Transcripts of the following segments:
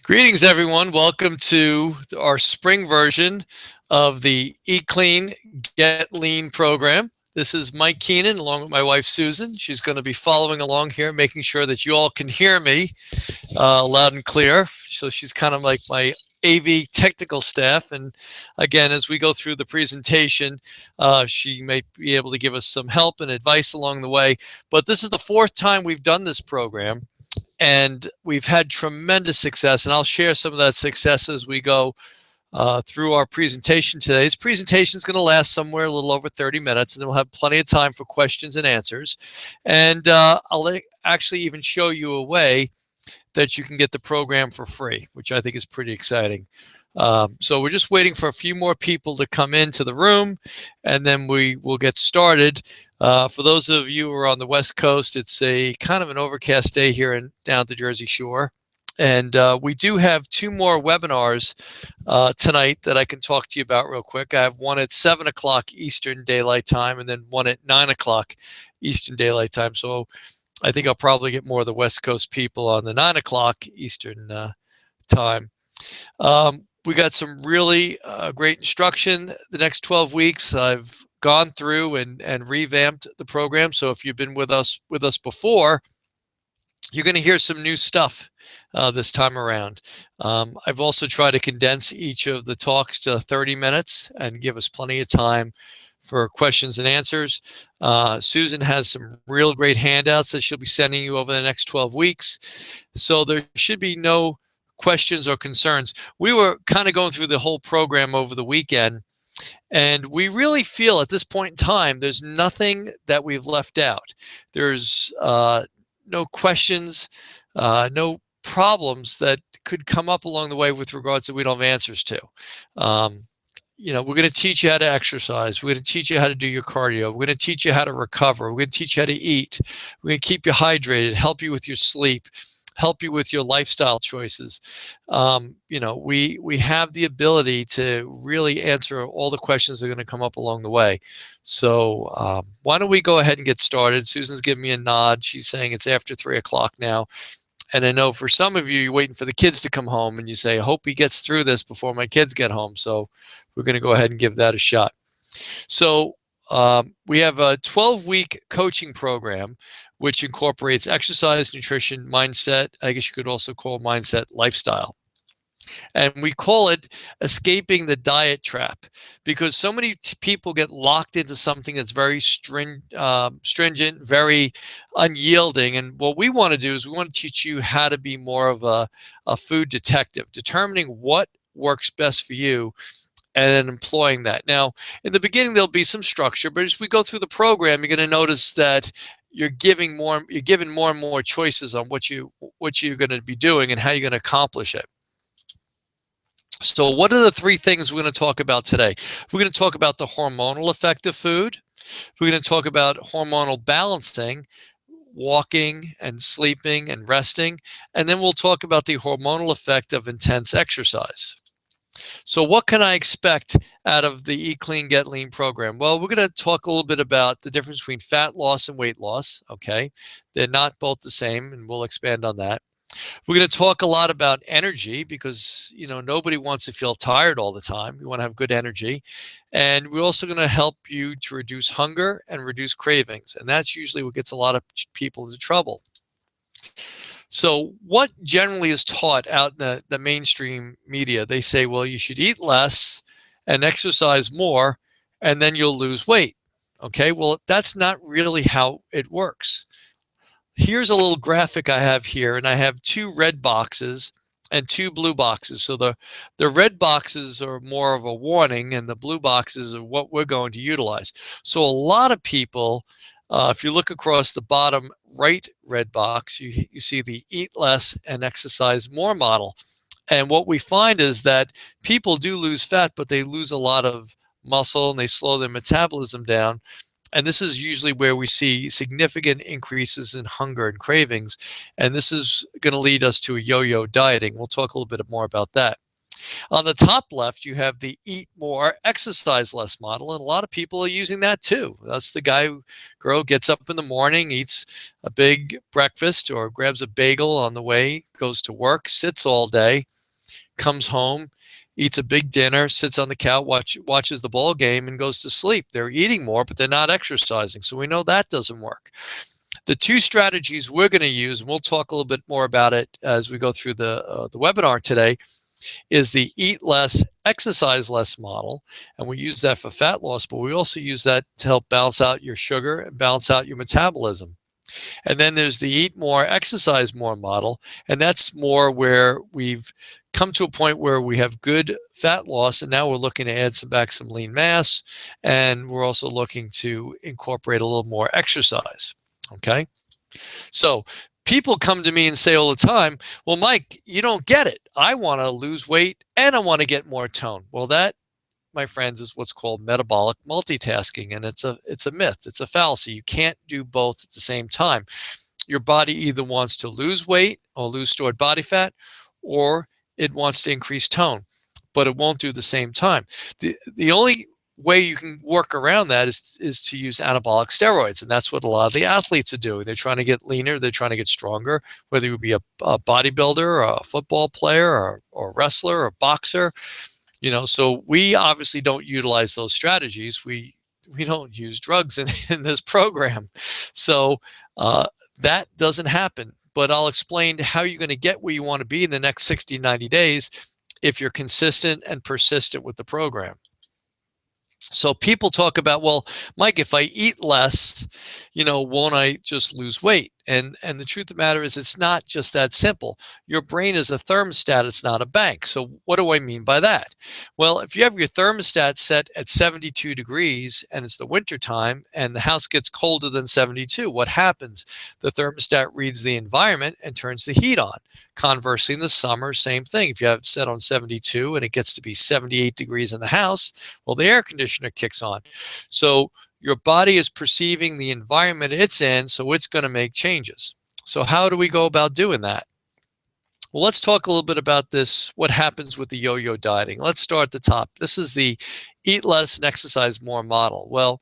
Greetings, everyone. Welcome to our spring version of the Eat Clean, Get Lean program. This is Mike Keenan along with my wife, Susan. She's going to be following along here, making sure that you all can hear me loud and clear. So she's kind of like my AV technical staff. And again, as we go through the presentation, she may be able to give us some help and advice along the way. But this is the fourth time we've done this program, and we've had tremendous success, and I'll share some of that success as we go through our presentation today. This presentation is going to last somewhere a little over 30 minutes, and then we'll have plenty of time for questions and answers. And I'll actually even show you a way that you can get the program for free, which I think is pretty exciting. So we're just waiting for a few more people to come into the room, and then we will get started. For those of you who are on the West Coast, it's a kind of an overcast day here down at the Jersey Shore. And we do have two more webinars tonight that I can talk to you about real quick. I have one at 7 o'clock Eastern Daylight Time, and then one at 9 o'clock Eastern Daylight Time. So I think I'll probably get more of the West Coast people on the 9 o'clock Eastern time. We got some really great instruction the next 12 weeks. I've gone through and revamped the program. So if you've been with us before, you're going to hear some new stuff this time around. I've also tried to condense each of the talks to 30 minutes and give us plenty of time for questions and answers. Susan has some real great handouts that she'll be sending you over the next 12 weeks. So there should be no questions or concerns. We were kind of going through the whole program over the weekend, and we really feel at this point in time, there's nothing that we've left out. There's no questions, no problems that could come up along the way with regards that we don't have answers to. We're going to teach you how to exercise. We're going to teach you how to do your cardio. We're going to teach you how to recover. We're going to teach you how to eat. We're going to keep you hydrated, help you with your sleep, help you with your lifestyle choices. We have the ability to really answer all the questions that are going to come up along the way. So why don't we go ahead and get started? Susan's giving me a nod. She's saying it's after 3 o'clock now. And I know for some of you, you're waiting for the kids to come home, and you say, I hope he gets through this before my kids get home. So we're going to go ahead and give that a shot. So we have a 12-week coaching program, which incorporates exercise, nutrition, mindset. I guess you could also call mindset lifestyle. And we call it escaping the diet trap, because so many people get locked into something that's very stringent, very unyielding. And what we want to do is we want to teach you how to be more of a food detective, determining what works best for you and then employing that. Now, in the beginning, there'll be some structure, but as we go through the program, you're going to notice that you're given more and more choices on what you're going to be doing and how you're going to accomplish it. So what are the three things we're going to talk about today? We're going to talk about the hormonal effect of food. We're going to talk about hormonal balancing, walking and sleeping and resting. And then we'll talk about the hormonal effect of intense exercise. So what can I expect out of the Eat Clean, Get Lean program? Well, we're going to talk a little bit about the difference between fat loss and weight loss. Okay. They're not both the same, and we'll expand on that. We're going to talk a lot about energy, because nobody wants to feel tired all the time. We want to have good energy. And we're also going to help you to reduce hunger and reduce cravings. And that's usually what gets a lot of people into trouble. So what generally is taught out in the mainstream media? They say, well, you should eat less and exercise more, and then you'll lose weight. Okay, well, that's not really how it works. Here's a little graphic I have here, and I have two red boxes and two blue boxes. So the red boxes are more of a warning, and the blue boxes are what we're going to utilize. So a lot of people, if you look across the bottom right red box, you see the eat less and exercise more model. And what we find is that people do lose fat, but they lose a lot of muscle, and they slow their metabolism down. And this is usually where we see significant increases in hunger and cravings. And this is going to lead us to a yo-yo dieting. We'll talk a little bit more about that. On the top left, you have the eat more, exercise less model, and a lot of people are using that too. That's the girl gets up in the morning, eats a big breakfast or grabs a bagel on the way, goes to work, sits all day, comes home, eats a big dinner, sits on the couch, watches the ball game, and goes to sleep. They're eating more, but they're not exercising. So we know that doesn't work. The two strategies we're going to use, and we'll talk a little bit more about it as we go through the webinar today, is the eat less, exercise less model. And we use that for fat loss, but we also use that to help balance out your sugar and balance out your metabolism. And then there's the eat more, exercise more model. And that's more where we've come to a point where we have good fat loss. And now we're looking to add back some lean mass. And we're also looking to incorporate a little more exercise. Okay. So people come to me and say all the time, well, Mike, you don't get it. I want to lose weight and I want to get more tone. Well, that, my friends, is what's called metabolic multitasking. And it's a myth. It's a fallacy. You can't do both at the same time. Your body either wants to lose weight or lose stored body fat, or it wants to increase tone, but it won't do the same time. The only way you can work around that is to use anabolic steroids. And that's what a lot of the athletes are doing. They're trying to get leaner. They're trying to get stronger, whether you be a bodybuilder or a football player or a wrestler or a boxer. So we obviously don't utilize those strategies. We don't use drugs in this program. So that doesn't happen. But I'll explain how you're going to get where you want to be in the next 60, 90 days if you're consistent and persistent with the program. So people talk about, well, Mike, if I eat less, won't I just lose weight? And the truth of the matter is it's not just that simple. Your brain is a thermostat. It's not a bank. So what do I mean by that? Well, if you have your thermostat set at 72 degrees and it's the winter time and the house gets colder than 72, what happens? The thermostat reads the environment and turns the heat on. Conversely, in the summer, same thing. If you have it set on 72 and it gets to be 78 degrees in the house, well, the air conditioner kicks on. So your body is perceiving the environment it's in, so it's going to make changes. So how do we go about doing that? Well, let's talk a little bit about this, what happens with the yo-yo dieting. Let's start at the top. This is the eat less and exercise more model. Well,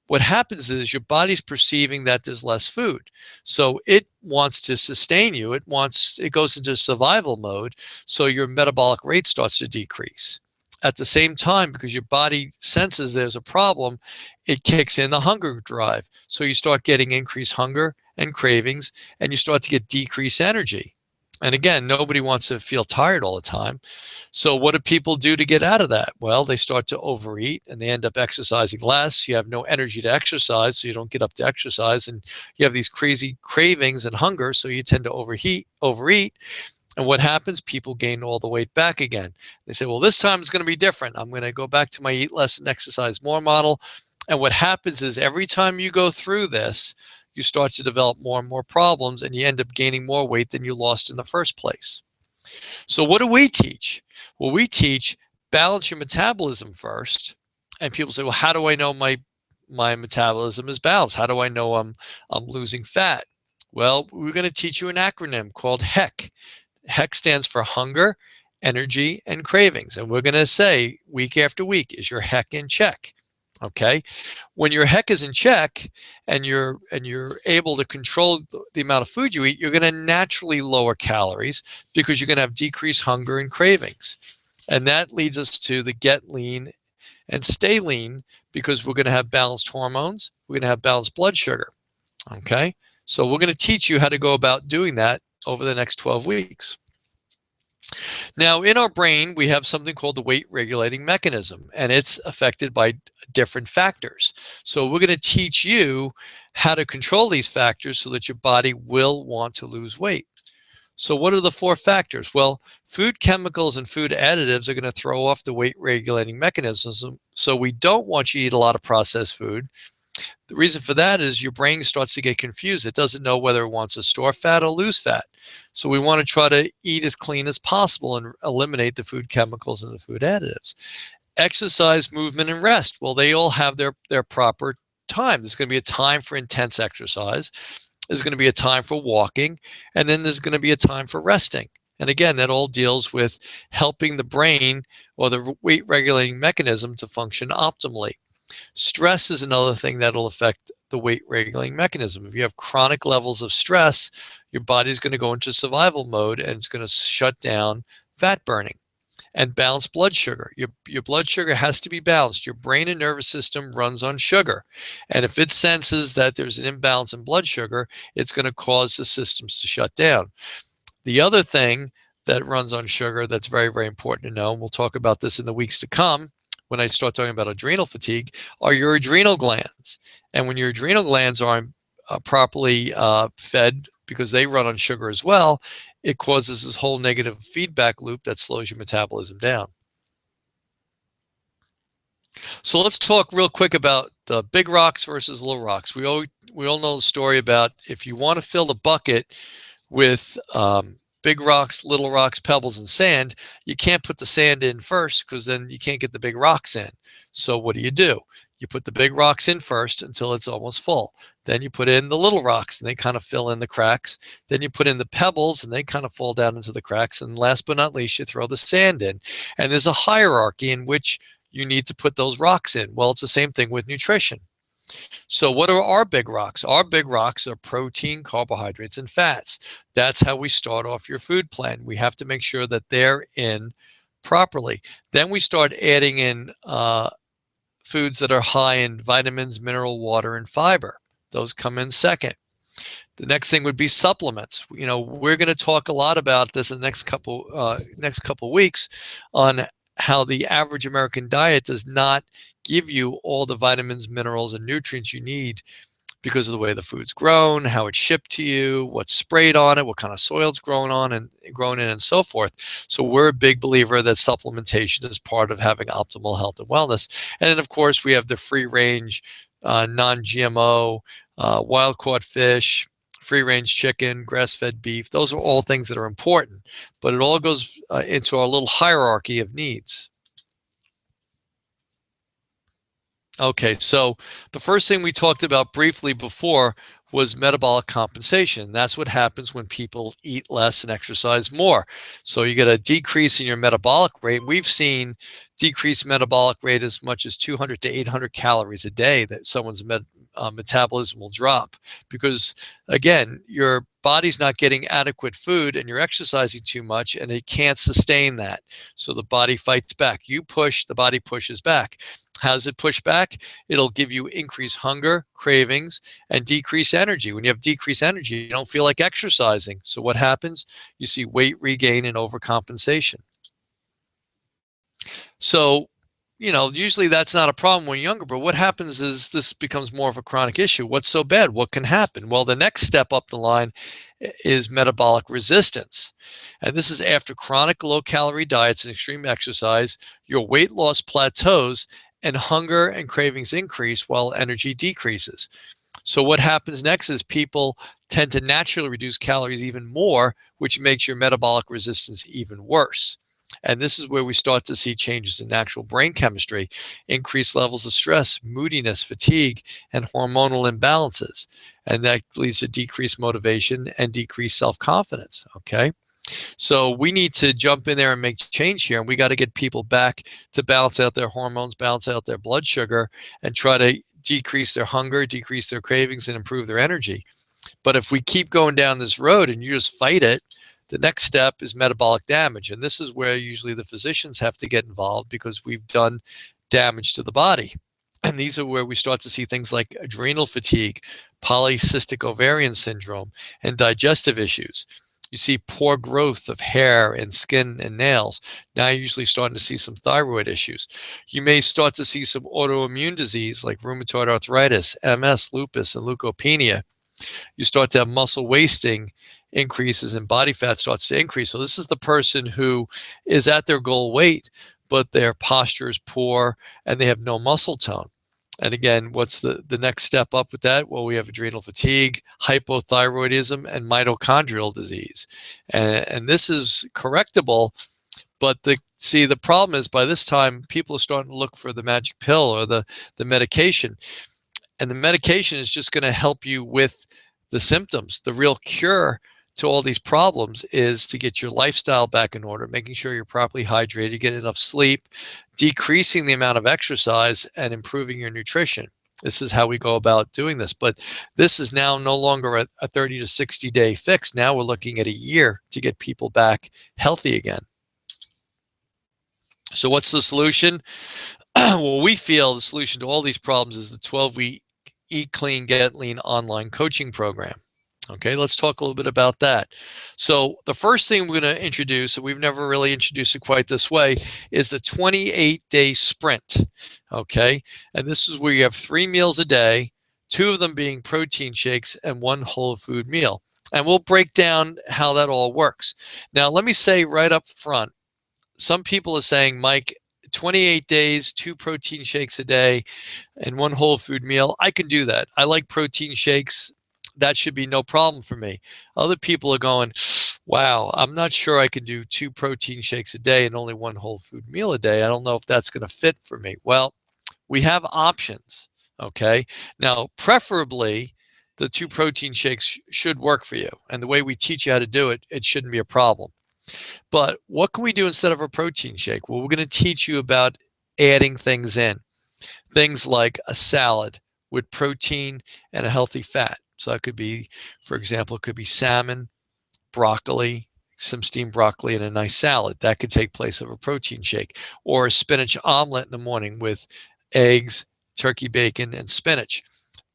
what happens is your body's perceiving that there's less food. So it wants to sustain you. It goes into survival mode. So your metabolic rate starts to decrease. At the same time, because your body senses there's a problem, it kicks in the hunger drive. So you start getting increased hunger and cravings, and you start to get decreased energy. And again, nobody wants to feel tired all the time. So what do people do to get out of that? Well, they start to overeat and they end up exercising less. You have no energy to exercise, so you don't get up to exercise. And you have these crazy cravings and hunger, so you tend to overeat. And what happens? People gain all the weight back again. They say, well, this time it's going to be different. I'm going to go back to my eat less and exercise more model. And what happens is every time you go through this, you start to develop more and more problems, and you end up gaining more weight than you lost in the first place. So what do we teach? Well, we teach balance your metabolism first. And people say, well, how do I know my metabolism is balanced? How do I know I'm losing fat? Well, we're going to teach you an acronym called HEC. HEC stands for hunger, energy, and cravings. And we're going to say week after week, is your HEC in check? Okay. When your HEC is in check and you're able to control the amount of food you eat, you're going to naturally lower calories because you're going to have decreased hunger and cravings. And that leads us to the get lean and stay lean, because we're going to have balanced hormones. We're going to have balanced blood sugar. Okay. So we're going to teach you how to go about doing that over the next 12 weeks. Now, in our brain, we have something called the weight regulating mechanism, and it's affected by different factors. So we're going to teach you how to control these factors so that your body will want to lose weight. So what are the 4 factors? Well, food chemicals and food additives are going to throw off the weight regulating mechanism. So we don't want you to eat a lot of processed food. The reason for that is your brain starts to get confused. It doesn't know whether it wants to store fat or lose fat. So we want to try to eat as clean as possible and eliminate the food chemicals and the food additives. Exercise, movement, and rest. Well, they all have their proper time. There's going to be a time for intense exercise. There's going to be a time for walking. And then there's going to be a time for resting. And again, that all deals with helping the brain or the weight regulating mechanism to function optimally. Stress is another thing that'll affect the weight regulating mechanism. If you have chronic levels of stress, your body's going to go into survival mode and it's going to shut down fat burning and balance blood sugar. Your blood sugar has to be balanced. Your brain and nervous system runs on sugar. And if it senses that there's an imbalance in blood sugar, it's going to cause the systems to shut down. The other thing that runs on sugar that's very, very important to know, and we'll talk about this in the weeks to come when I start talking about adrenal fatigue, are your adrenal glands. And when your adrenal glands aren't properly fed, because they run on sugar as well, it causes this whole negative feedback loop that slows your metabolism down. So let's talk real quick about the big rocks versus little rocks. We all know the story about if you want to fill the bucket with big rocks, little rocks, pebbles, and sand, you can't put the sand in first because then you can't get the big rocks in. So what do? You put the big rocks in first until it's almost full. Then you put in the little rocks and they kind of fill in the cracks. Then you put in the pebbles and they kind of fall down into the cracks. And last but not least, you throw the sand in. And there's a hierarchy in which you need to put those rocks in. Well, it's the same thing with nutrition. So what are our big rocks? Our big rocks are protein, carbohydrates, and fats. That's how we start off your food plan. We have to make sure that they're in properly. Then we start adding in foods that are high in vitamins, mineral, water, and fiber. Those come in second. The next thing would be supplements. You know, we're going to talk a lot about this in the next couple weeks on how the average American diet does not give you all the vitamins, minerals, and nutrients you need because of the way the food's grown, how it's shipped to you, what's sprayed on it, what kind of soil it's grown in, and so forth. So we're a big believer that supplementation is part of having optimal health and wellness. And then, of course, we have the free-range, non-GMO, wild-caught fish, free-range chicken, grass-fed beef. Those are all things that are important, but it all goes into our little hierarchy of needs. Okay, so the first thing we talked about briefly before was metabolic compensation. That's what happens when people eat less and exercise more. So you get a decrease in your metabolic rate. We've seen decreased metabolic rate as much as 200 to 800 calories a day that someone's metabolism will drop because, again, your body's not getting adequate food and you're exercising too much and it can't sustain that. So the body fights back. You push, the body pushes back. How does it push back? It'll give you increased hunger, cravings, and decreased energy. When you have decreased energy, you don't feel like exercising. So what happens? You see weight regain and overcompensation. So, you know, usually that's not a problem when you're younger, but what happens is this becomes more of a chronic issue. What's so bad? What can happen? Well, the next step up the line is metabolic resistance. And this is after chronic low-calorie diets and extreme exercise, your weight loss plateaus and hunger and cravings increase while energy decreases. So what happens next is people tend to naturally reduce calories even more, which makes your metabolic resistance even worse. And this is where we start to see changes in natural brain chemistry, increased levels of stress, moodiness, fatigue, and hormonal imbalances. And that leads to decreased motivation and decreased self-confidence, okay? So we need to jump in there and make change here. And we got to get people back to balance out their hormones, balance out their blood sugar, and try to decrease their hunger, decrease their cravings, and improve their energy. But if we keep going down this road and you just fight it, the next step is metabolic damage. And this is where usually the physicians have to get involved because we've done damage to the body. And these are where we start to see things like adrenal fatigue, polycystic ovarian syndrome, and digestive issues. You see poor growth of hair and skin and nails. Now you're usually starting to see some thyroid issues. You may start to see some autoimmune disease like rheumatoid arthritis, MS, lupus, and leukopenia. You start to have muscle wasting increases and body fat starts to increase. So this is the person who is at their goal weight, but their posture is poor and they have no muscle tone. And again, what's the next step up with that? Well, we have adrenal fatigue, hypothyroidism, and mitochondrial disease. And this is correctable, but the problem is by this time, people are starting to look for the magic pill or the medication. And the medication is just going to help you with the symptoms. The real cure to all these problems is to get your lifestyle back in order, making sure you're properly hydrated, get enough sleep, decreasing the amount of exercise, and improving your nutrition. This is how we go about doing this. But this is now no longer a 30 to 60 day fix. Now we're looking at a year to get people back healthy again. So what's the solution? Well, we feel the solution to all these problems is the 12-week Eat Clean, Get Lean online coaching program. Okay, let's talk a little bit about that. So the first thing we're going to introduce, and we've never really introduced it quite this way, is the 28-day sprint. Okay, and this is where you have 3 meals a day, 2 of them being protein shakes and 1 whole food meal. And we'll break down how that all works. Now, let me say right up front, some people are saying, Mike, 28 days, 2 protein shakes a day, and 1 whole food meal. I can do that. I like protein shakes. That should be no problem for me. Other people are going, wow, I'm not sure I can do 2 protein shakes a day and only 1 whole food meal a day. I don't know if that's going to fit for me. Well, we have options, okay? Now, preferably, the 2 protein shakes should work for you. And the way we teach you how to do it, it shouldn't be a problem. But what can we do instead of a protein shake? Well, we're going to teach you about adding things in. Things like a salad with protein and a healthy fat. So that could be, for example, it could be salmon, broccoli, some steamed broccoli, and a nice salad. That could take place of a protein shake. Or a spinach omelet in the morning with eggs, turkey bacon, and spinach.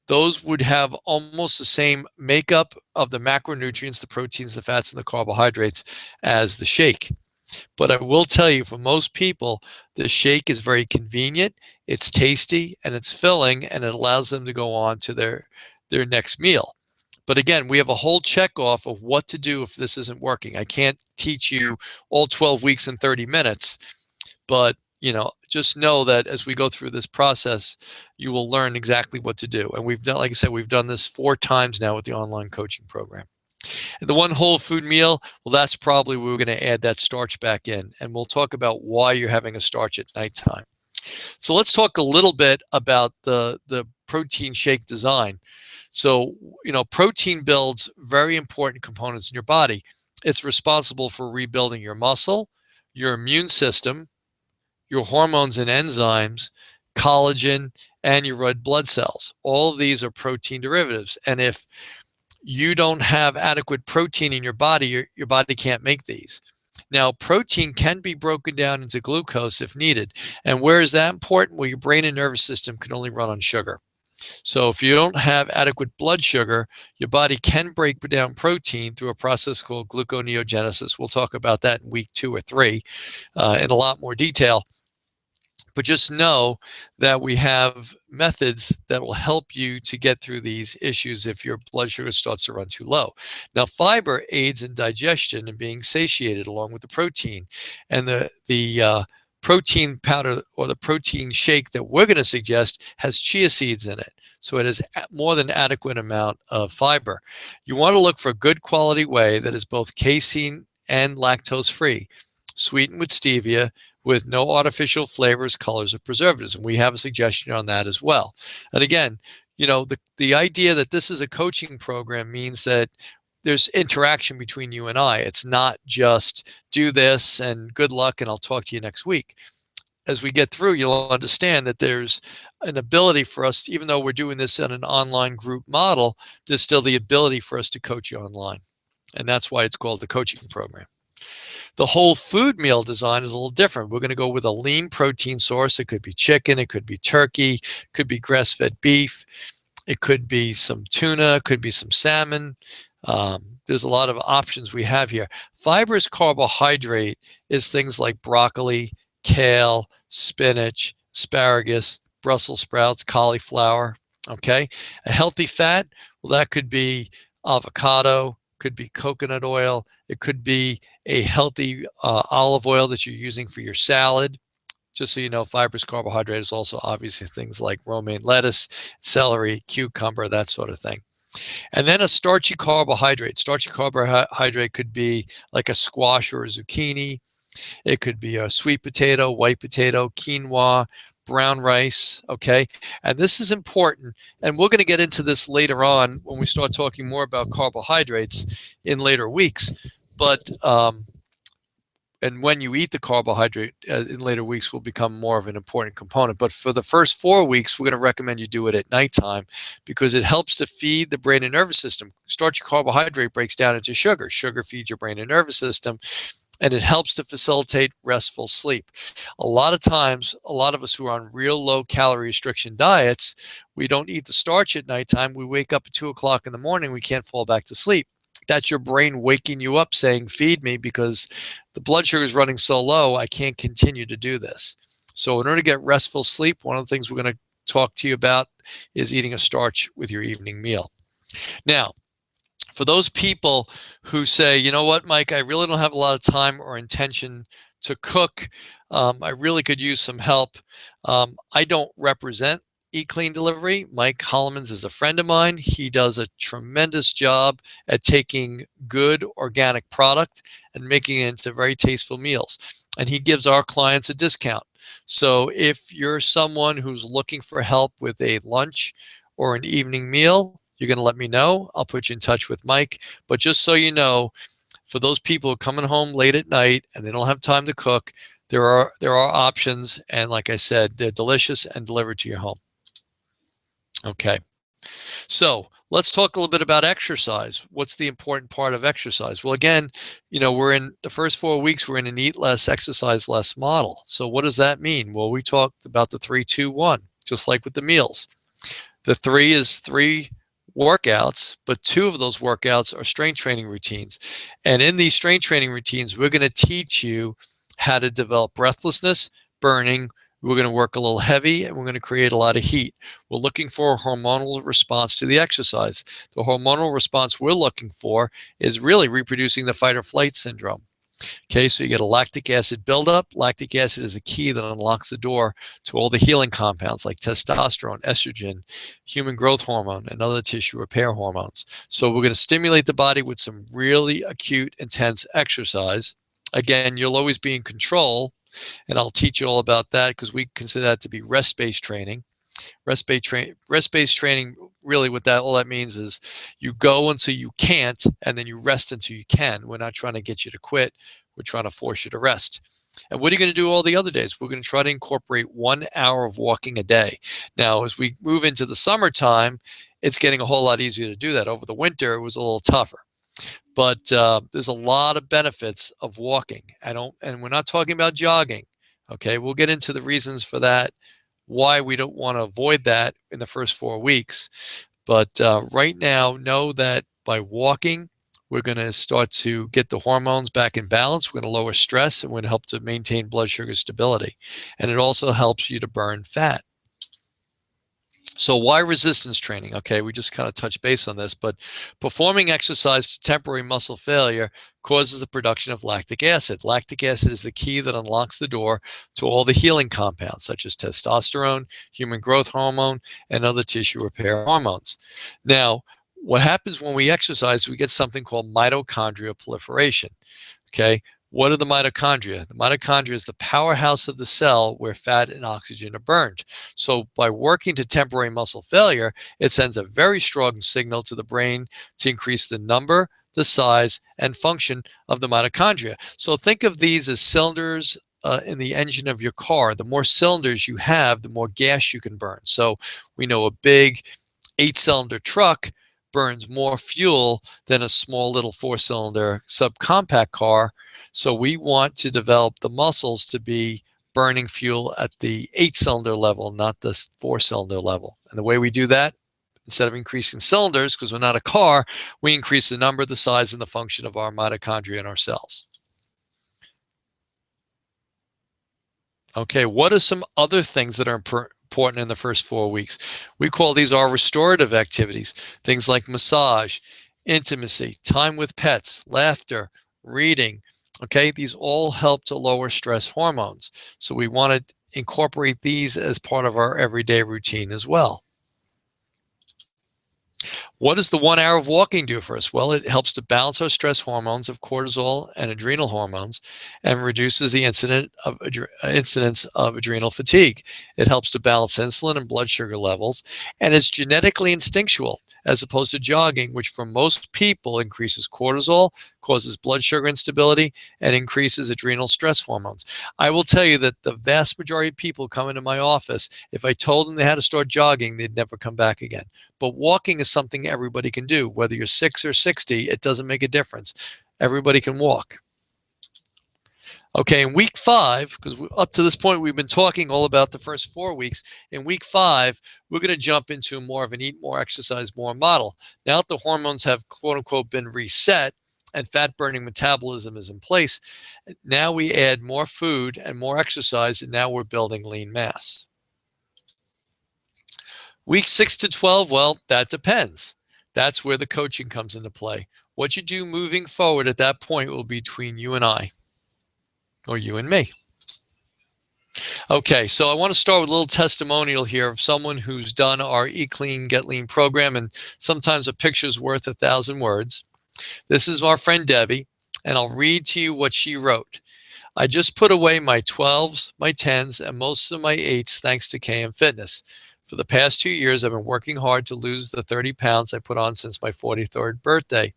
Those would have almost the same makeup of the macronutrients, the proteins, the fats, and the carbohydrates as the shake. But I will tell you, for most people, the shake is very convenient, it's tasty, and it's filling, and it allows them to go on to their next meal. But again, we have a whole check off of what to do if this isn't working. I can't teach you all 12 weeks in 30 minutes, but just know that as we go through this process, you will learn exactly what to do. And we've done, like I said, we've done this 4 times now with the online coaching program. And the 1 whole food meal, well, that's probably where we're going to add that starch back in. And we'll talk about why you're having a starch at nighttime. So let's talk a little bit about the protein shake design. So, protein builds very important components in your body. It's responsible for rebuilding your muscle, your immune system, your hormones and enzymes, collagen, and your red blood cells. All of these are protein derivatives. And if you don't have adequate protein in your body, your body can't make these. Now, protein can be broken down into glucose if needed. And where is that important? Well, your brain and nervous system can only run on sugar. So if you don't have adequate blood sugar, your body can break down protein through a process called gluconeogenesis. We'll talk about that in week 2 or 3 in a lot more detail. But just know that we have methods that will help you to get through these issues if your blood sugar starts to run too low. Now, fiber aids in digestion and being satiated along with the protein. And the protein powder or the protein shake that we're going to suggest has chia seeds in it. So it has more than adequate amount of fiber. You want to look for a good quality whey that is both casein and lactose free, sweetened with stevia, with no artificial flavors, colors, or preservatives. And we have a suggestion on that as well. And again, the idea that this is a coaching program means that there's interaction between you and I. It's not just do this and good luck and I'll talk to you next week. As we get through, you'll understand that there's an ability for us, even though we're doing this in an online group model, there's still the ability for us to coach you online. And that's why it's called the coaching program. The whole food meal design is a little different. We're going to go with a lean protein source. It could be chicken, it could be turkey, it could be grass-fed beef, it could be some tuna, it could be some salmon. There's a lot of options we have here. Fibrous carbohydrate is things like broccoli, kale, spinach, asparagus, Brussels sprouts, cauliflower, okay? A healthy fat, well, that could be avocado, could be coconut oil, it could be a healthy olive oil that you're using for your salad. Just so you know, fibrous carbohydrate is also obviously things like romaine lettuce, celery, cucumber, that sort of thing. And then a starchy carbohydrate. Starchy carbohydrate could be like a squash or a zucchini, It could be a sweet potato, white potato, quinoa, brown rice, okay? And this is important, and we're going to get into this later on when we start talking more about carbohydrates in later weeks. But and when you eat the carbohydrate in later weeks will become more of an important component. But for the first 4 weeks, we're going to recommend you do it at nighttime because it helps to feed the brain and nervous system. Starchy carbohydrate breaks down into sugar. Sugar feeds your brain and nervous system, and it helps to facilitate restful sleep. A lot of times, a lot of us who are on real low calorie restriction diets, we don't eat the starch at nighttime. We wake up at 2 o'clock in the morning, we can't fall back to sleep. That's your brain waking you up saying, feed me, because the blood sugar is running so low, I can't continue to do this. So in order to get restful sleep, one of the things we're going to talk to you about is eating a starch with your evening meal. Now, for those people who say, you know what, Mike, I really don't have a lot of time or intention to cook. I really could use some help. I don't represent Eat Clean Delivery. Mike Hollemans is a friend of mine. He does a tremendous job at taking good organic product and making it into very tasteful meals. And he gives our clients a discount. So if you're someone who's looking for help with a lunch or an evening meal, you're going to let me know. I'll put you in touch with Mike. But just so you know, for those people who are coming home late at night and they don't have time to cook, there are options. And like I said, they're delicious and delivered to your home. Okay. So let's talk a little bit about exercise. What's the important part of exercise? Well, again, we're in the first 4 weeks, we're in an eat less, exercise less model. So what does that mean? Well, we talked about the 3-2-1, just like with the meals. The 3 is 3 workouts, but 2 of those workouts are strength training routines. And in these strength training routines, we're going to teach you how to develop breathlessness, burning. We're going to work a little heavy, and we're going to create a lot of heat. We're looking for a hormonal response to the exercise. The hormonal response we're looking for is really reproducing the fight or flight syndrome. Okay, so you get a lactic acid buildup. Lactic acid is a key that unlocks the door to all the healing compounds like testosterone, estrogen, human growth hormone, and other tissue repair hormones. So we're going to stimulate the body with some really acute, intense exercise. Again, you'll always be in control, and I'll teach you all about that because we consider that to be rest-based training. Rest-based training, really what all that means is you go until you can't, and then you rest until you can. We're not trying to get you to quit. We're trying to force you to rest. And what are you going to do all the other days? We're going to try to incorporate 1 hour of walking a day. Now, as we move into the summertime, it's getting a whole lot easier to do that. Over the winter, it was a little tougher. But there's a lot of benefits of walking. And we're not talking about jogging. Okay, we'll get into the reasons for that, why we don't want to avoid that in the first 4 weeks. But right now, know that by walking, we're going to start to get the hormones back in balance. We're going to lower stress, and we're going to help to maintain blood sugar stability. And it also helps you to burn fat. So why resistance training? Okay, we just kind of touched base on this, but performing exercise to temporary muscle failure causes the production of lactic acid. Lactic acid is the key that unlocks the door to all the healing compounds, such as testosterone, human growth hormone, and other tissue repair hormones. Now, what happens when we exercise, we get something called mitochondrial proliferation. Okay, what are the mitochondria? The mitochondria is the powerhouse of the cell where fat and oxygen are burned. So by working to temporary muscle failure, it sends a very strong signal to the brain to increase the number, the size, and function of the mitochondria. So think of these as cylinders in the engine of your car. The more cylinders you have, the more gas you can burn. So we know a big 8-cylinder truck burns more fuel than a small little 4-cylinder subcompact car. So we want to develop the muscles to be burning fuel at the 8-cylinder level, not the 4-cylinder level. And the way we do that, instead of increasing cylinders, because we're not a car, we increase the number, the size, and the function of our mitochondria in our cells. Okay, what are some other things that are important in the first 4 weeks? We call these our restorative activities. Things like massage, intimacy, time with pets, laughter, reading. Okay, these all help to lower stress hormones. So we want to incorporate these as part of our everyday routine as well. What does the 1 hour of walking do for us? Well, it helps to balance our stress hormones of cortisol and adrenal hormones and reduces the incidence of adrenal fatigue. It helps to balance insulin and blood sugar levels, and it's genetically instinctual as opposed to jogging, which for most people increases cortisol, causes blood sugar instability, and increases adrenal stress hormones. I will tell you that the vast majority of people come into my office, if I told them they had to start jogging, they'd never come back again. But walking is something everybody can do. Whether you're 6 or 60, it doesn't make a difference. Everybody can walk. Okay, in week 5, because up to this point we've been talking all about the first 4 weeks, in week 5, we're going to jump into more of an eat more, exercise more model. Now that the hormones have quote unquote been reset and fat burning metabolism is in place, now we add more food and more exercise, and now we're building lean mass. Week 6 to 12, well, that depends. That's where the coaching comes into play. What you do moving forward at that point will be between you and I, or you and me. Okay, so I want to start with a little testimonial here of someone who's done our Eat Clean, Get Lean program, and sometimes a picture's worth 1,000 words. This is our friend Debbie, and I'll read to you what she wrote. I just put away my 12s, my 10s, and most of my 8s thanks to KM Fitness. For the past 2 years, I've been working hard to lose the 30 pounds I put on since my 43rd birthday.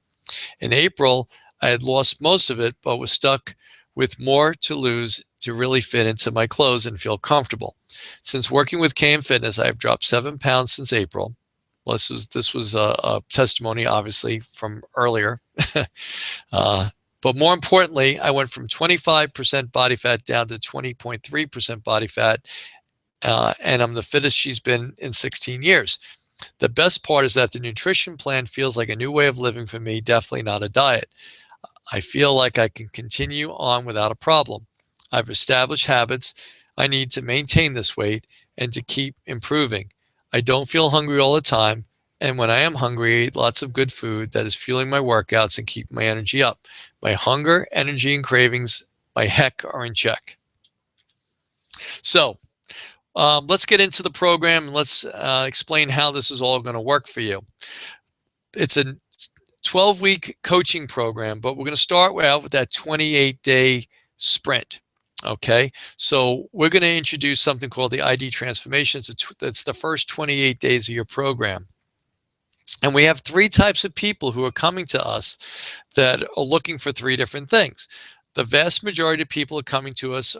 In April, I had lost most of it, but was stuck with more to lose to really fit into my clothes and feel comfortable. Since working with KM Fitness, I have dropped 7 pounds since April. Well, this was a testimony, obviously, from earlier. But more importantly, I went from 25% body fat down to 20.3% body fat, and I'm the fittest she's been in 16 years. The best part is that the nutrition plan feels like a new way of living for me, definitely not a diet. I feel like I can continue on without a problem. I've established habits I need to maintain this weight and to keep improving. I don't feel hungry all the time, and when I am hungry, I eat lots of good food that is fueling my workouts and keep my energy up. My hunger, energy, and cravings, my heck, are in check. So, let's get into the program and let's explain how this is all going to work for you. It's a 12-week coaching program, but we're going to start out with that 28-day sprint. Okay, so we're going to introduce something called the ID transformation. That's the first 28 days of your program. And we have 3 types of people who are coming to us that are looking for 3 different things. The vast majority of people are coming to us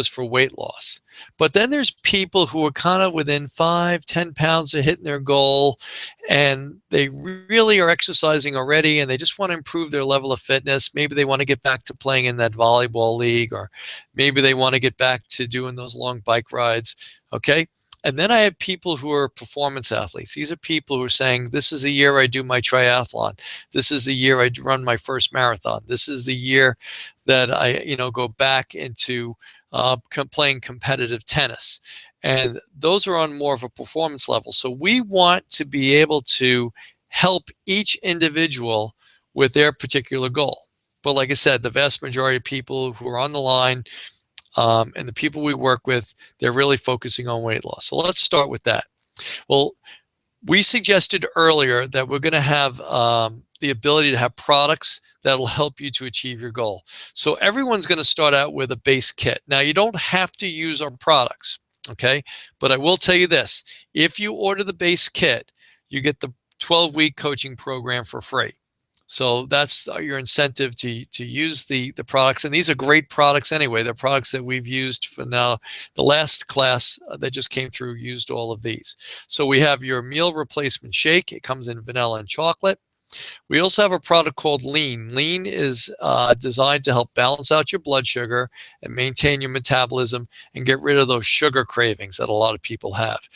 for weight loss. But then there's people who are kind of within 5-10 pounds of hitting their goal, and they really are exercising already, and they just want to improve their level of fitness. Maybe they want to get back to playing in that volleyball league, or maybe they want to get back to doing those long bike rides. Okay. And then I have people who are performance athletes. These are people who are saying, this is the year I do my triathlon. This is the year I run my first marathon. This is the year that I, go back into playing competitive tennis. And those are on more of a performance level. So we want to be able to help each individual with their particular goal. But like I said, the vast majority of people who are on the line, and the people we work with, they're really focusing on weight loss. So let's start with that. Well, we suggested earlier that we're going to have the ability to have products that will help you to achieve your goal. So everyone's going to start out with a base kit. Now, you don't have to use our products, okay? But I will tell you this. If you order the base kit, you get the 12-week coaching program for free. So that's your incentive to use the products. And these are great products anyway. They're products that we've used for now. The last class that just came through used all of these. So we have your meal replacement shake. It comes in vanilla and chocolate. We also have a product called Lean. Lean is designed to help balance out your blood sugar and maintain your metabolism and get rid of those sugar cravings that a lot of people have.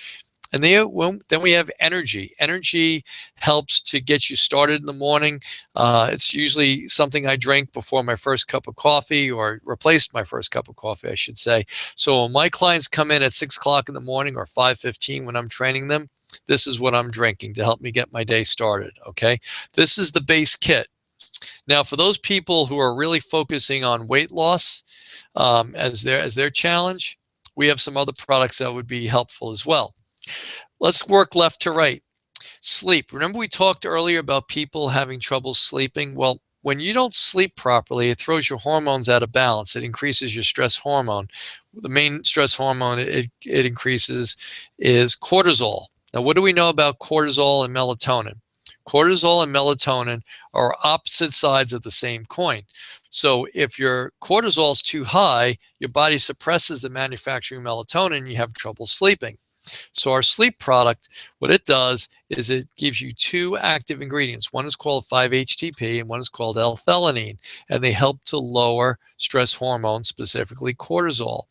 And then we have energy. Energy helps to get you started in the morning. It's usually something I drink before my first cup of coffee, or replaced my first cup of coffee, I should say. So when my clients come in at 6 o'clock in the morning or 5:15 when I'm training them, this is what I'm drinking to help me get my day started, okay? This is the base kit. Now, for those people who are really focusing on weight loss as their challenge, we have some other products that would be helpful as well. Let's work left to right. Sleep. Remember we talked earlier about people having trouble sleeping? Well, when you don't sleep properly, it throws your hormones out of balance. It increases your stress hormone. The main stress hormone it increases is cortisol. Now, what do we know about cortisol and melatonin? Cortisol and melatonin are opposite sides of the same coin. So if your cortisol is too high, your body suppresses the manufacturing melatonin, and you have trouble sleeping. So our sleep product, what it does is it gives you two active ingredients. One is called 5-HTP and one is called L-theanine, and they help to lower stress hormones, specifically cortisol.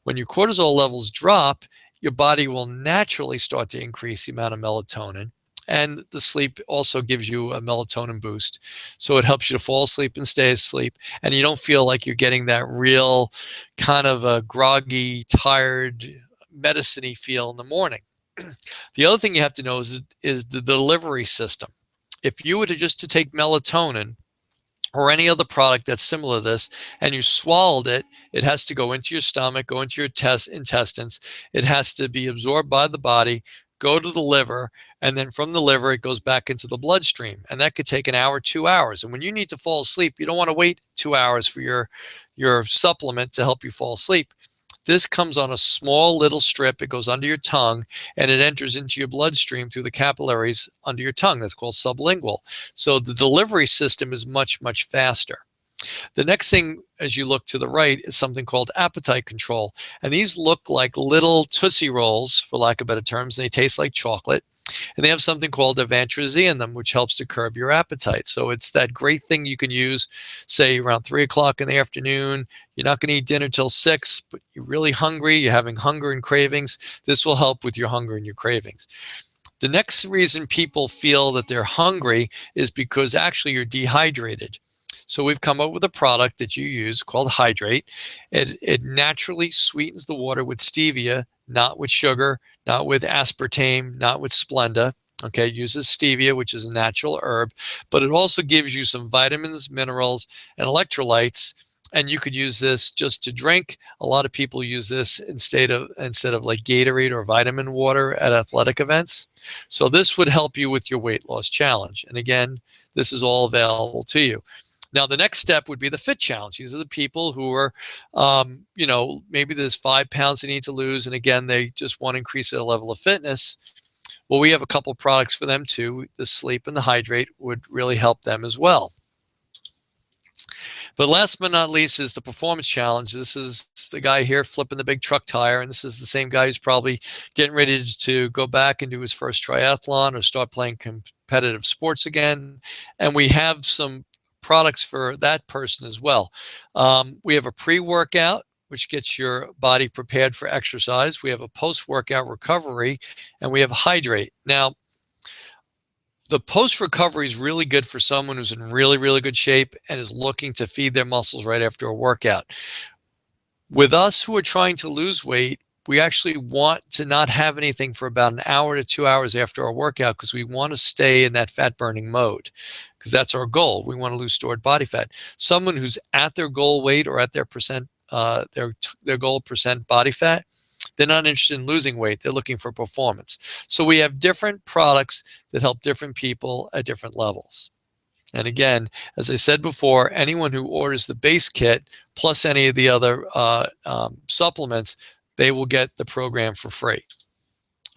When your cortisol levels drop, your body will naturally start to increase the amount of melatonin. And the sleep also gives you a melatonin boost. So it helps you to fall asleep and stay asleep. And you don't feel like you're getting that real kind of a groggy, tired, medicine-y feel in the morning. The other thing you have to know is the delivery system. If you were to take melatonin or any other product that's similar to this, and you swallowed it, it has to go into your stomach, go into your intestines. It has to be absorbed by the body, go to the liver, and then from the liver, it goes back into the bloodstream. And that could take an hour, 2 hours. And when you need to fall asleep, you don't want to wait 2 hours for your supplement to help you fall asleep. This comes on a small little strip. It goes under your tongue, and it enters into your bloodstream through the capillaries under your tongue. That's called sublingual. So the delivery system is much, much faster. The next thing, as you look to the right, is something called appetite control. And these look like little Tootsie Rolls, for lack of better terms. They taste like chocolate. And they have something called evantrazine in them, which helps to curb your appetite. So it's that great thing you can use, say, around 3 o'clock in the afternoon. You're not going to eat dinner till 6, but you're really hungry. You're having hunger and cravings. This will help with your hunger and your cravings. The next reason people feel that they're hungry is because actually you're dehydrated. So we've come up with a product that you use called Hydrate. It naturally sweetens the water with stevia, not with sugar, not with aspartame, not with Splenda. Okay, it uses stevia, which is a natural herb, but it also gives you some vitamins, minerals, and electrolytes. And you could use this just to drink. A lot of people use this instead of like Gatorade or vitamin water at athletic events. So this would help you with your weight loss challenge. And again, this is all available to you. Now, the next step would be the fit challenge. These are the people who are, maybe there's 5 pounds they need to lose. And again, they just want to increase their level of fitness. Well, we have a couple products for them too. The Sleep and the Hydrate would really help them as well. But last but not least is the performance challenge. This is the guy here flipping the big truck tire. And this is the same guy who's probably getting ready to go back and do his first triathlon or start playing competitive sports again. And we have some products for that person as well. We have a pre-workout, which gets your body prepared for exercise. We have a post-workout recovery, and we have Hydrate. Now, the post-recovery is really good for someone who's in really, really good shape and is looking to feed their muscles right after a workout. With us who are trying to lose weight, we actually want to not have anything for about an hour to 2 hours after our workout because we want to stay in that fat burning mode because that's our goal. We want to lose stored body fat. Someone who's at their goal weight or at their percent, their goal percent body fat, they're not interested in losing weight. They're looking for performance. So we have different products that help different people at different levels. And again, as I said before, anyone who orders the base kit plus any of the other supplements, they will get the program for free.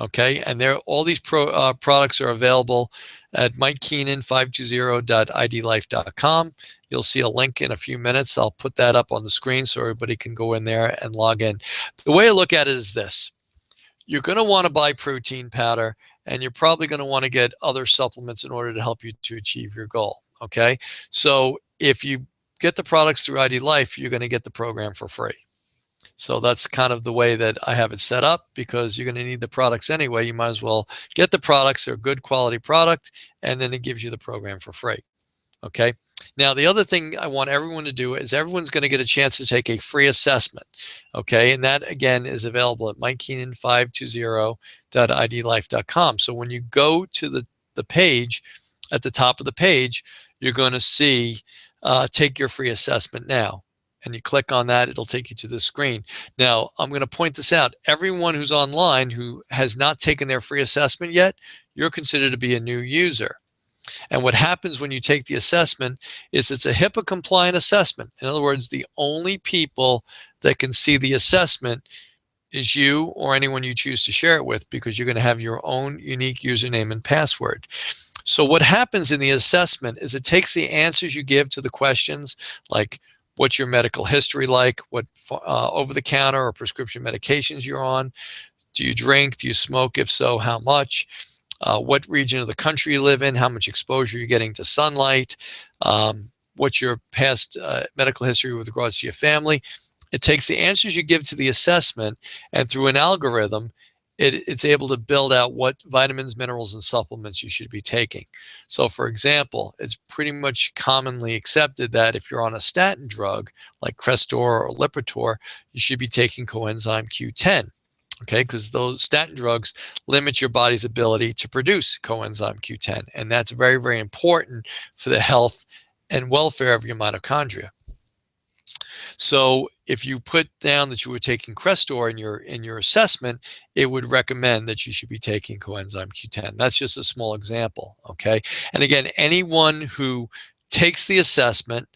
Okay, and all these products are available at mikekeenan520.idlife.com. You'll see a link in a few minutes. I'll put that up on the screen so everybody can go in there and log in. The way I look at it is this. You're going to want to buy protein powder, and you're probably going to want to get other supplements in order to help you to achieve your goal. Okay, so if you get the products through ID Life, you're going to get the program for free. So that's kind of the way that I have it set up because you're going to need the products anyway. You might as well get the products. They're a good quality product, and then it gives you the program for free. Okay. Now, the other thing I want everyone to do is everyone's going to get a chance to take a free assessment. Okay. And that, again, is available at mikekeenan520.idlife.com. So when you go to the page, at the top of the page, you're going to see take your free assessment now. and you click on that, it'll take you to the screen. Now, I'm going to point this out. Everyone who's online who has not taken their free assessment yet, you're considered to be a new user. And what happens when you take the assessment is it's a HIPAA compliant assessment. In other words, the only people that can see the assessment is you or anyone you choose to share it with, because you're going to have your own unique username and password. So what happens in the assessment is it takes the answers you give to the questions, like what's your medical history like, what over-the-counter or prescription medications you're on, do you drink, do you smoke, if so, how much, what region of the country you live in, how much exposure you're getting to sunlight, what's your past medical history with regards to your family. It takes the answers you give to the assessment, and through an algorithm, it's able to build out what vitamins, minerals, and supplements you should be taking. So for example, it's pretty much commonly accepted that if you're on a statin drug like Crestor or Lipitor, you should be taking coenzyme Q10. Okay, because those statin drugs limit your body's ability to produce coenzyme Q10, and that's very, very important for the health and welfare of your mitochondria. So if you put down that you were taking Crestor in your assessment, it would recommend that you should be taking coenzyme Q10. That's just a small example, okay? And again, anyone who takes the assessment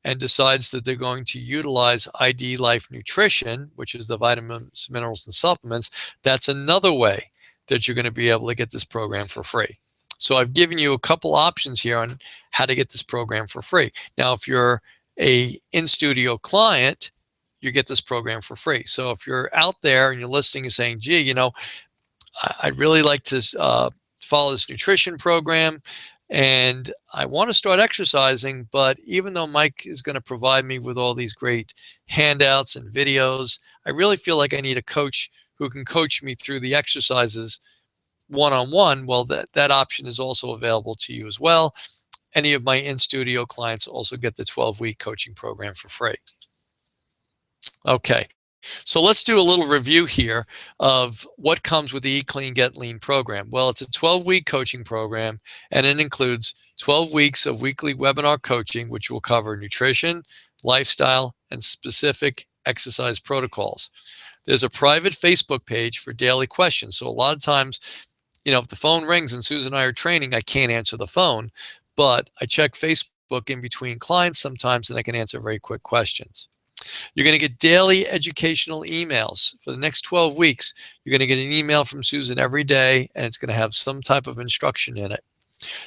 and decides that they're going to utilize ID Life Nutrition, which is the vitamins, minerals, and supplements, that's another way that you're going to be able to get this program for free. So I've given you a couple options here on how to get this program for free. Now, if you're a in-studio client, you get this program for free. So if you're out there and you're listening and saying, gee, you know, I'd really like to follow this nutrition program, and I want to start exercising, but even though Mike is going to provide me with all these great handouts and videos, I really feel like I need a coach who can coach me through the exercises one-on-one. Well, that option is also available to you as well. Any of my in-studio clients also get the 12-week coaching program for free. Okay, so let's do a little review here of what comes with the Eat Clean Get Lean program. Well, it's a 12-week coaching program, and it includes 12 weeks of weekly webinar coaching, which will cover nutrition, lifestyle, and specific exercise protocols. There's a private Facebook page for daily questions. So a lot of times, you know, if the phone rings and Susan and I are training, I can't answer the phone, but I check Facebook in between clients sometimes, and I can answer very quick questions. You're going to get daily educational emails. For the next 12 weeks, you're going to get an email from Susan every day, and it's going to have some type of instruction in it.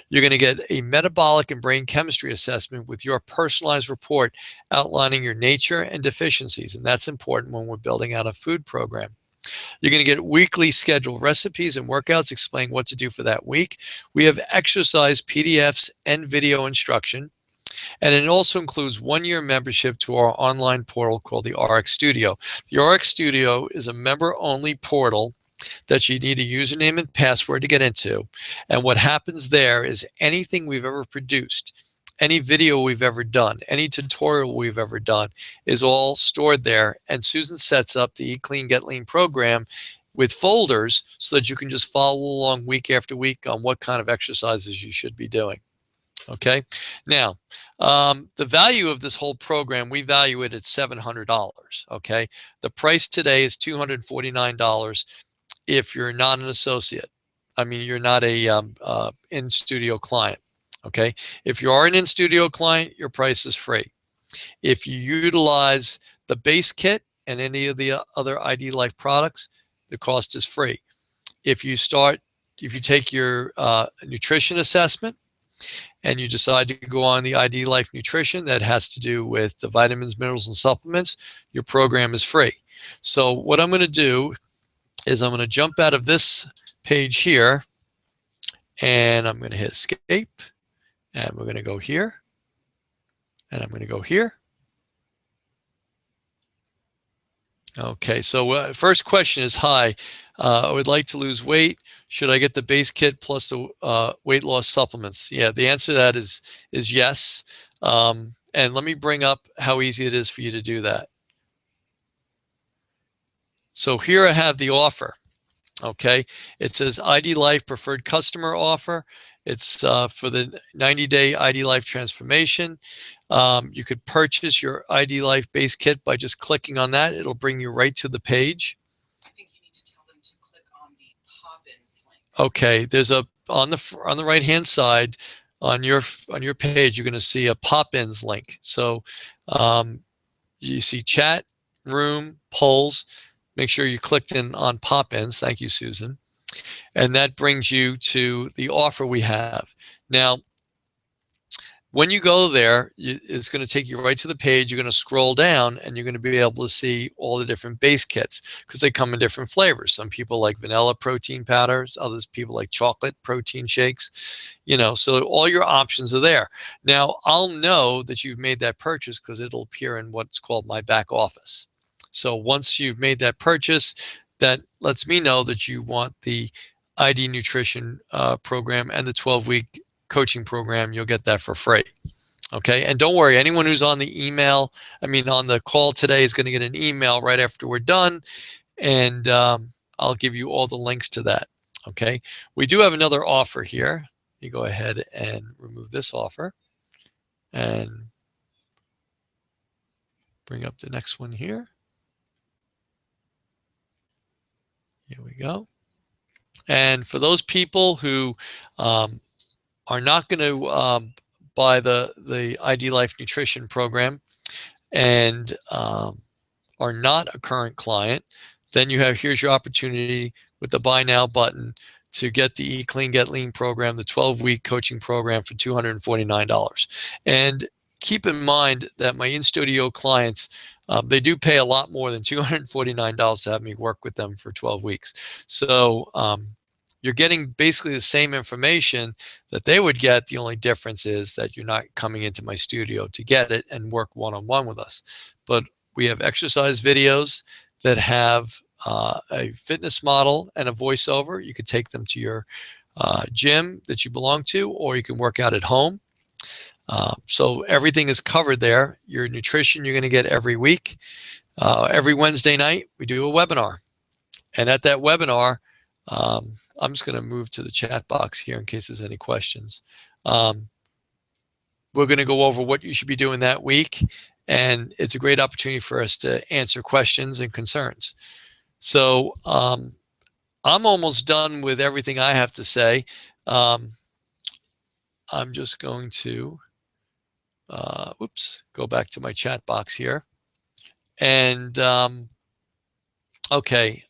You're going to get a metabolic and brain chemistry assessment with your personalized report outlining your nature and deficiencies, and that's important when we're building out a food program. You're going to get weekly scheduled recipes and workouts explaining what to do for that week. We have exercise PDFs and video instruction. And it also includes 1-year membership to our online portal called the RX Studio. The RX Studio is a member-only portal that you need a username and password to get into. And what happens there is anything we've ever produced, any video we've ever done, any tutorial we've ever done is all stored there. And Susan sets up the Eat Clean Get Lean program with folders so that you can just follow along week after week on what kind of exercises you should be doing. Okay. Now, the value of this whole program, we value it at $700. Okay. The price today is $249 if you're not an associate. I mean, you're not a in-studio client. Okay. If you are an in-studio client, your price is free. If you utilize the base kit and any of the other ID Life products, the cost is free. If you take your nutrition assessment, and you decide to go on the ID Life Nutrition that has to do with the vitamins, minerals, and supplements, your program is free. So what I'm going to do is I'm going to jump out of this page here, and I'm going to hit escape, and we're going to go here, and I'm going to go here. Okay, so first question is, hi, I would like to lose weight. Should I get the base kit plus the weight loss supplements? Yeah, the answer to that is yes. And let me bring up how easy it is for you to do that. So here I have the offer. Okay, it says ID Life preferred customer offer. It's for the 90-day ID Life transformation. You could purchase your ID Life base kit by just clicking on that. It'll bring you right to the page. I think you need to tell them to click on the pop-ins link. Okay, there's a on the right hand side on your page, you're going to see a pop-ins link. So you see chat, room, polls. Make sure you clicked in on pop-ins. Thank you, Susan. And that brings you to the offer we have. Now, when you go there, it's going to take you right to the page. You're going to scroll down and you're going to be able to see all the different base kits because they come in different flavors. Some people like vanilla protein powders, others people like chocolate protein shakes, so all your options are there. Now, I'll know that you've made that purchase because it'll appear in what's called my back office. So once you've made that purchase, that lets me know that you want the ID Nutrition program and the 12-week coaching program. You'll get that for free. Okay. And don't worry, anyone who's on the on the call today is going to get an email right after we're done. And I'll give you all the links to that. Okay. We do have another offer here. You go ahead and remove this offer and bring up the next one here. Here we go. And for those people who are not going to buy the ID Life Nutrition program and are not a current client, then here's your opportunity with the Buy Now button to get the eClean Get Lean program, the 12-week coaching program for $249. And keep in mind that my in-studio clients, they do pay a lot more than $249 to have me work with them for 12 weeks. So you're getting basically the same information that they would get. The only difference is that you're not coming into my studio to get it and work one-on-one with us. But we have exercise videos that have a fitness model and a voiceover. You could take them to your gym that you belong to, or you can work out at home. So everything is covered there. Your nutrition you're going to get every week. Every Wednesday night, we do a webinar. And at that webinar, I'm just going to move to the chat box here in case there's any questions. We're going to go over what you should be doing that week, and it's a great opportunity for us to answer questions and concerns. So I'm almost done with everything I have to say. I'm just going to, go back to my chat box here. And okay.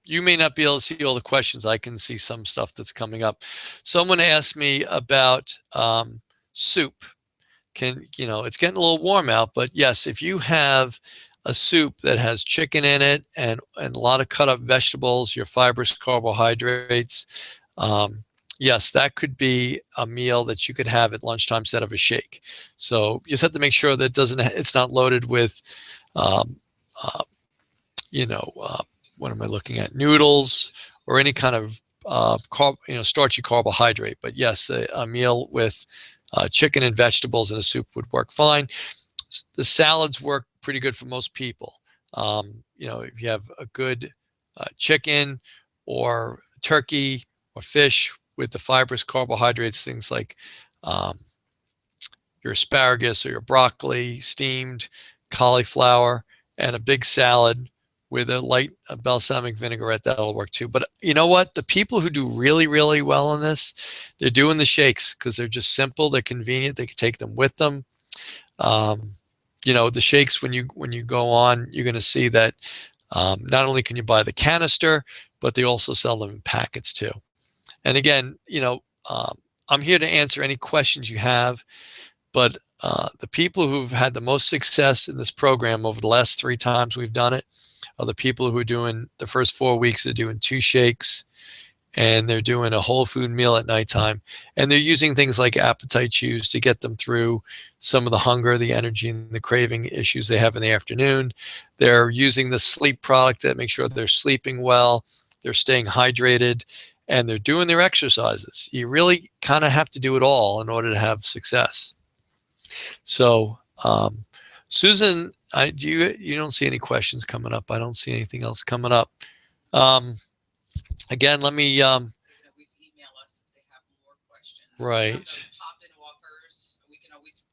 You may not be able to see all the questions. I can see some stuff that's coming up. Someone asked me about soup. It's getting a little warm out, but yes, if you have a soup that has chicken in it and a lot of cut up vegetables, your fibrous carbohydrates, yes, that could be a meal that you could have at lunchtime instead of a shake. So you just have to make sure that it's not loaded with, what am I looking at? Noodles or any kind of starchy carbohydrate. But yes, a meal with chicken and vegetables and a soup would work fine. The salads work pretty good for most people. If you have a good chicken or turkey or fish with the fibrous carbohydrates, things like your asparagus or your broccoli, steamed cauliflower, and a big salad with a light balsamic vinaigrette, that'll work too. But you know what? The people who do really, really well on this, they're doing the shakes because they're just simple, they're convenient, they can take them with them. The shakes, when you go on, you're going to see that not only can you buy the canister, but they also sell them in packets too. And again, I'm here to answer any questions you have, but the people who've had the most success in this program over the last 3 times we've done it are the people who are doing the first 4 weeks. They're doing 2 shakes and they're doing a whole food meal at nighttime. And they're using things like appetite chews to get them through some of the hunger, the energy, and the craving issues they have in the afternoon. They're using the sleep product that makes sure they're sleeping well, they're staying hydrated, and they're doing their exercises. You really kind of have to do it all in order to have success. So, Susan, you don't see any questions coming up. I don't see anything else coming up. Again, let me. Always email us if they have more questions. Right. Pop-in offers. We can always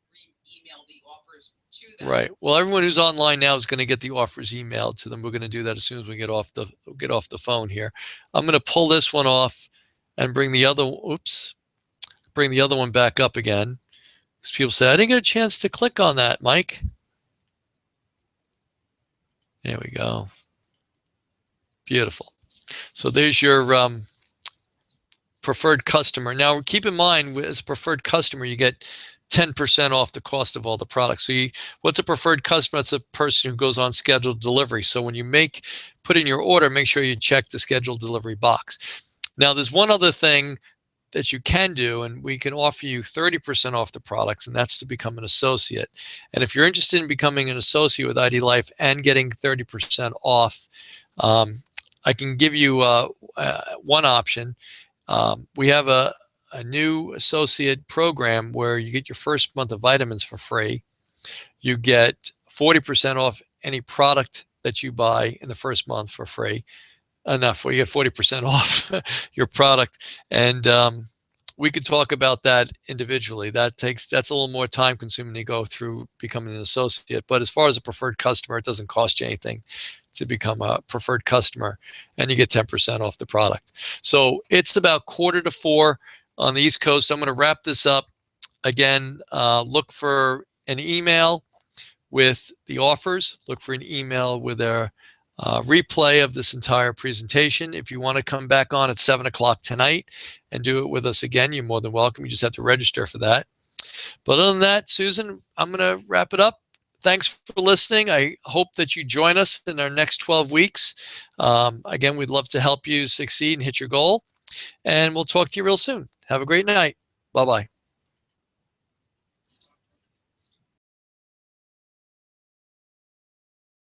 email the offers to them. Right. Well, everyone who's online now is going to get the offers emailed to them. We're going to do that as soon as we get off the phone here. I'm going to pull this one off and bring the other one back up again. Because people say, I didn't get a chance to click on that, Mike. There we go. Beautiful. So there's your preferred customer. Now, keep in mind, as a preferred customer, you get 10% off the cost of all the products. So what's a preferred customer? It's a person who goes on scheduled delivery. So when you put in your order, make sure you check the scheduled delivery box. Now, there's one other thing that you can do, and we can offer you 30% off the products, and that's to become an associate. And if you're interested in becoming an associate with ID Life and getting 30% off, I can give you one option. We have a new associate program where you get your first month of vitamins for free. You get 40% off any product that you buy in the first month for free. You get 40% off your product. And we could talk about that individually. That's a little more time consuming to go through becoming an associate. But as far as a preferred customer, it doesn't cost you anything to become a preferred customer, and you get 10% off the product. So it's about 3:45 on the East Coast. I'm going to wrap this up. Again, look for an email with the offers. Look for an email with a replay of this entire presentation. If you want to come back on at 7 o'clock tonight and do it with us again, you're more than welcome. You just have to register for that. But other than that, Susan, I'm going to wrap it up. Thanks for listening. I hope that you join us in our next 12 weeks. Again, we'd love to help you succeed and hit your goal. And we'll talk to you real soon. Have a great night. Bye-bye.